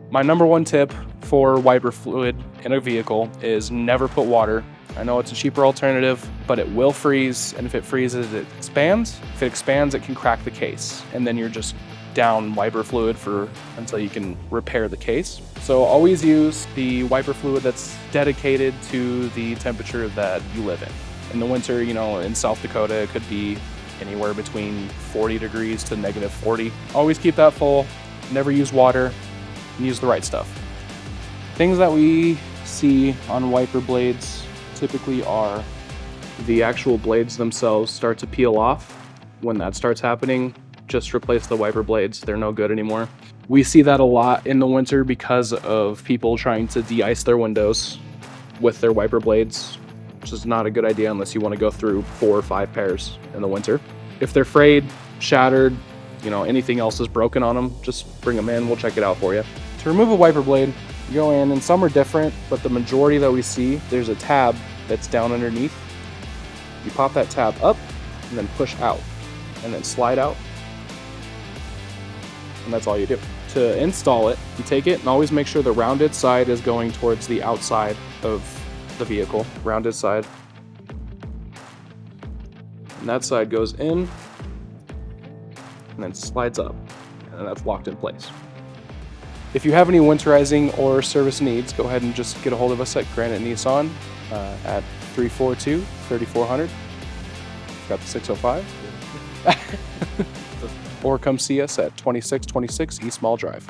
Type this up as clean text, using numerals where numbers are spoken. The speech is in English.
My number one tip for wiper fluid in a vehicle is never put water. I know it's a cheaper alternative, but it will freeze, and if it freezes, it expands. If it expands, it can crack the case, and then you're just down wiper fluid until you can repair the case. So always use the wiper fluid that's dedicated to the temperature that you live in. In the winter, in South Dakota, it could be anywhere between 40 degrees to -40. Always keep that full, never use water, and use the right stuff. Things that we see on wiper blades typically are the actual blades themselves start to peel off. When that starts happening, just replace the wiper blades. They're no good anymore. We see that a lot in the winter because of people trying to de-ice their windows with their wiper blades, which is not a good idea unless you want to go through 4 or 5 pairs in the winter. If they're frayed, shattered, anything else is broken on them, just bring them in, we'll check it out for you. To remove a wiper blade, you go in, and some are different, but the majority that we see, there's a tab that's down underneath. You pop that tab up and then push out and then slide out. And that's all you do. To install it, you take it and always make sure the rounded side is going towards the outside of the vehicle, rounded side. And that side goes in and then slides up, and that's locked in place. If you have any winterizing or service needs, go ahead and just get a hold of us at Granite Nissan at 342-3400. Got the 605. Or come see us at 2626 East Mall Drive.